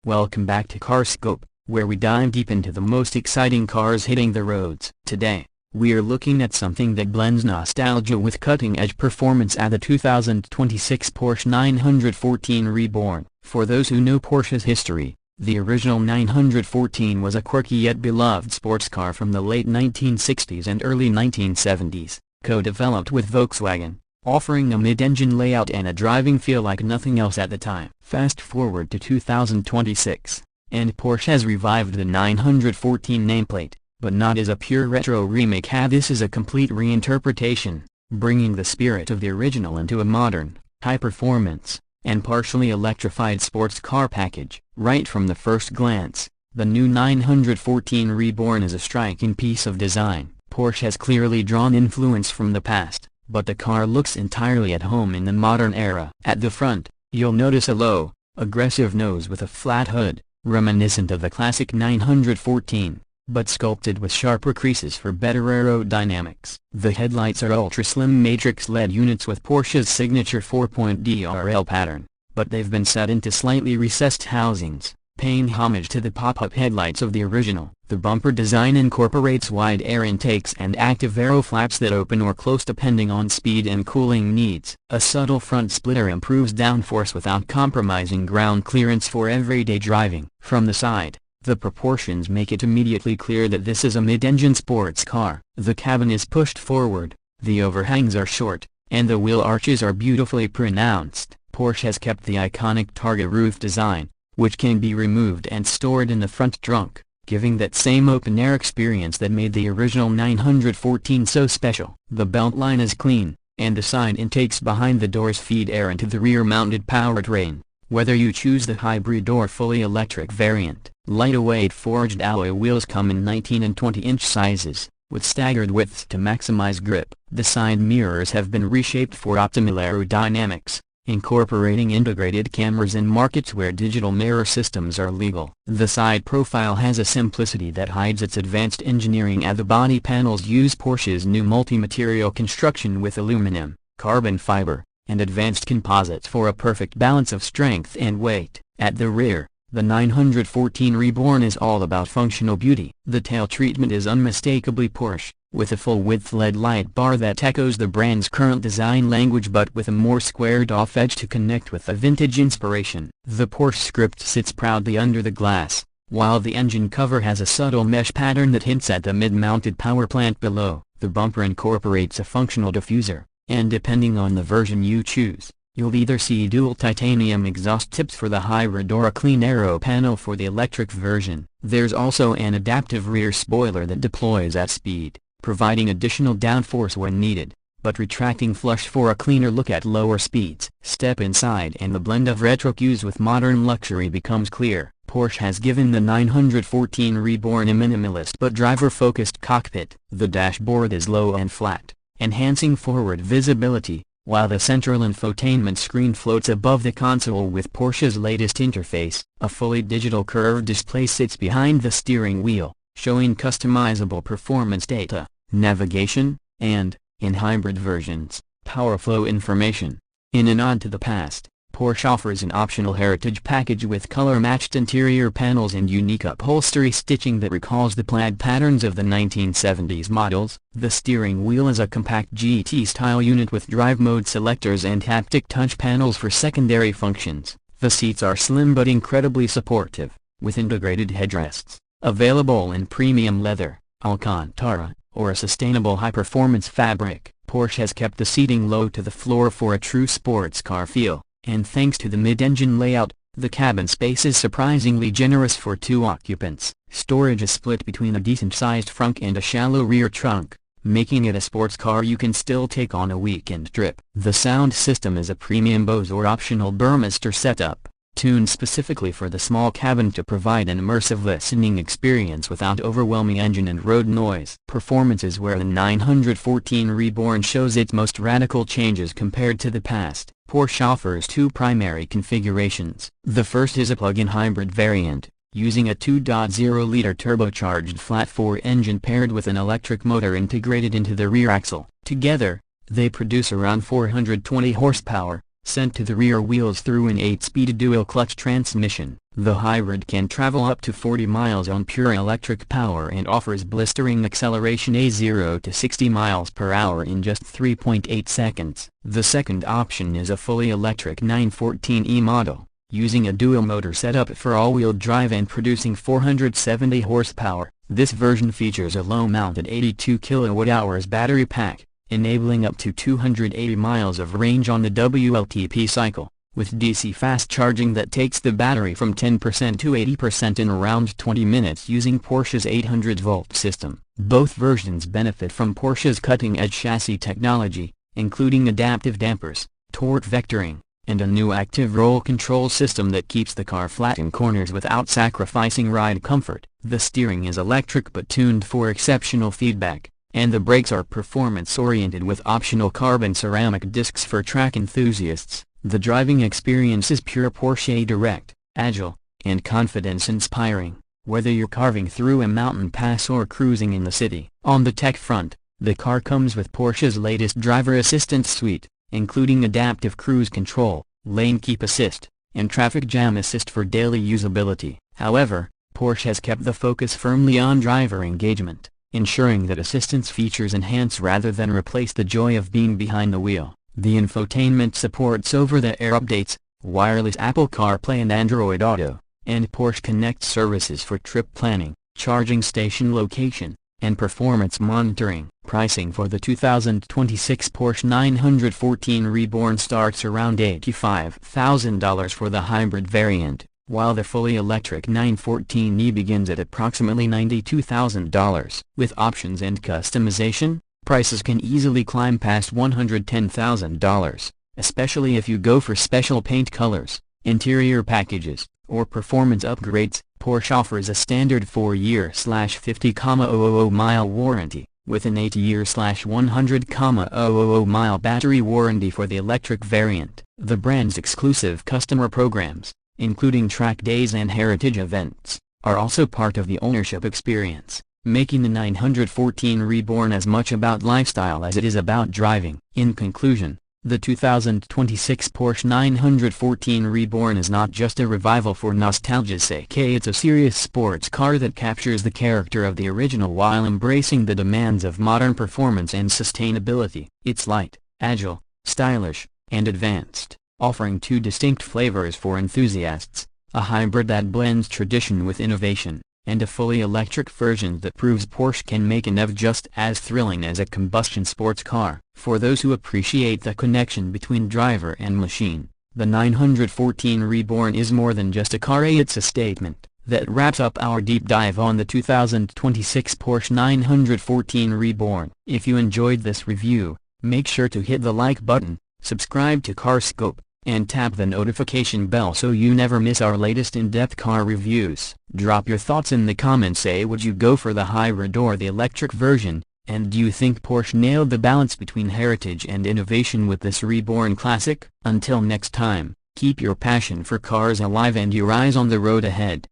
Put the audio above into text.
Welcome back to Carscope, where we dive deep into the most exciting cars hitting the roads. Today, we are looking at something that blends nostalgia with cutting-edge performance at the 2026 Porsche 914 Reborn. For those who know Porsche's history, the original 914 was a quirky yet beloved sports car from the late 1960s and early 1970s, co-developed with Volkswagen, offering a mid-engine layout and a driving feel like nothing else at the time. Fast forward to 2026, and Porsche has revived the 914 nameplate, but not as a pure retro remake. This is a complete reinterpretation, bringing the spirit of the original into a modern, high-performance, and partially electrified sports car package. Right from the first glance, the new 914 Reborn is a striking piece of design. Porsche has clearly drawn influence from the past, but the car looks entirely at home in the modern era. At the front, you'll notice a low, aggressive nose with a flat hood, reminiscent of the classic 914, but sculpted with sharper creases for better aerodynamics. The headlights are ultra-slim matrix LED units with Porsche's signature 4-point DRL pattern, but they've been set into slightly recessed housings, paying homage to the pop-up headlights of the original. The bumper design incorporates wide air intakes and active aero flaps that open or close depending on speed and cooling needs. A subtle front splitter improves downforce without compromising ground clearance for everyday driving. From the side, the proportions make it immediately clear that this is a mid-engine sports car. The cabin is pushed forward, the overhangs are short, and the wheel arches are beautifully pronounced. Porsche has kept the iconic targa roof design, which can be removed and stored in the front trunk, giving that same open-air experience that made the original 914 so special. The beltline is clean, and the side intakes behind the doors feed air into the rear-mounted powertrain, whether you choose the hybrid or fully electric variant. Lightweight forged alloy wheels come in 19 and 20-inch sizes, with staggered widths to maximize grip. The side mirrors have been reshaped for optimal aerodynamics, incorporating integrated cameras in markets where digital mirror systems are legal. The side profile has a simplicity that hides its advanced engineering, and the body panels use Porsche's new multi-material construction with aluminum, carbon fiber, and advanced composites for a perfect balance of strength and weight. At the rear, the 914 Reborn is all about functional beauty. The tail treatment is unmistakably Porsche, with a full-width LED light bar that echoes the brand's current design language but with a more squared-off edge to connect with the vintage inspiration. The Porsche script sits proudly under the glass, while the engine cover has a subtle mesh pattern that hints at the mid-mounted power plant below. The bumper incorporates a functional diffuser, and depending on the version you choose, you'll either see dual titanium exhaust tips for the hybrid or a clean aero panel for the electric version. There's also an adaptive rear spoiler that deploys at speed, providing additional downforce when needed, but retracting flush for a cleaner look at lower speeds. Step inside and the blend of retro cues with modern luxury becomes clear. Porsche has given the 914 Reborn a minimalist but driver-focused cockpit. The dashboard is low and flat, enhancing forward visibility, while the central infotainment screen floats above the console with Porsche's latest interface. A fully digital curved display sits behind the steering wheel, showing customizable performance data, navigation, and, in hybrid versions, power flow information. In a nod to the past, Porsche offers an optional heritage package with color-matched interior panels and unique upholstery stitching that recalls the plaid patterns of the 1970s models. The steering wheel is a compact GT-style unit with drive mode selectors and haptic touch panels for secondary functions. The seats are slim but incredibly supportive, with integrated headrests, available in premium leather, Alcantara, or a sustainable high-performance fabric. Porsche has kept the seating low to the floor for a true sports car feel, and thanks to the mid-engine layout, the cabin space is surprisingly generous for 2 occupants. Storage is split between a decent-sized front and a shallow rear trunk, making it a sports car you can still take on a weekend trip. The sound system is a premium Bose or optional Burmester setup, tuned specifically for the small cabin to provide an immersive listening experience without overwhelming engine and road noise. Performance is where the 914 Reborn shows its most radical changes compared to the past. Porsche offers 2 primary configurations. The first is a plug-in hybrid variant, using a 2.0-liter turbocharged flat-4 engine paired with an electric motor integrated into the rear axle. Together, they produce around 420 horsepower, sent to the rear wheels through an 8-speed dual-clutch transmission. The hybrid can travel up to 40 miles on pure electric power and offers blistering acceleration a 0 to 60 miles per hour in just 3.8 seconds. The second option is a fully electric 914e model, using a dual-motor setup for all-wheel drive and producing 470 horsepower. This version features a low-mounted 82 kWh battery pack, enabling up to 280 miles of range on the WLTP cycle, with DC fast charging that takes the battery from 10% to 80% in around 20 minutes using Porsche's 800-volt system. Both versions benefit from Porsche's cutting-edge chassis technology, including adaptive dampers, torque vectoring, and a new active roll control system that keeps the car flat in corners without sacrificing ride comfort. The steering is electric but tuned for exceptional feedback, and the brakes are performance-oriented with optional carbon ceramic discs for track enthusiasts. The driving experience is pure Porsche direct, agile, and confidence-inspiring, whether you're carving through a mountain pass or cruising in the city. On the tech front, the car comes with Porsche's latest driver assistance suite, including adaptive cruise control, lane keep assist, and traffic jam assist for daily usability. However, Porsche has kept the focus firmly on driver engagement, ensuring that assistance features enhance rather than replace the joy of being behind the wheel. The infotainment supports over-the-air updates, wireless Apple CarPlay and Android Auto, and Porsche Connect services for trip planning, charging station location, and performance monitoring. Pricing for the 2026 Porsche 914 Reborn starts around $85,000 for the hybrid variant, while the fully electric 914e begins at approximately $92,000. With options and customization, prices can easily climb past $110,000, especially if you go for special paint colors, interior packages, or performance upgrades. Porsche offers a standard 4-year/50,000 warranty, with an 8-year/100,000 battery warranty for the electric variant. The brand's exclusive customer programs, including track days and heritage events, are also part of the ownership experience, making the 914 Reborn as much about lifestyle as it is about driving. In conclusion, the 2026 Porsche 914 Reborn is not just a revival for nostalgia's sake. It's a serious sports car that captures the character of the original while embracing the demands of modern performance and sustainability. It's light, agile, stylish, and advanced, offering two distinct flavors for enthusiasts: a hybrid that blends tradition with innovation, and a fully electric version that proves Porsche can make an EV just as thrilling as a combustion sports car. For those who appreciate the connection between driver and machine, the 914 Reborn is more than just a car. It's a statement. That wraps up our deep dive on the 2026 Porsche 914 Reborn. If you enjoyed this review, make sure to hit the like button, subscribe to CarScope, and tap the notification bell so you never miss our latest in-depth car reviews. Drop your thoughts in the comments. Say, would you go for the hybrid or the electric version, and do you think Porsche nailed the balance between heritage and innovation with this Reborn classic? Until next time, keep your passion for cars alive and your eyes on the road ahead.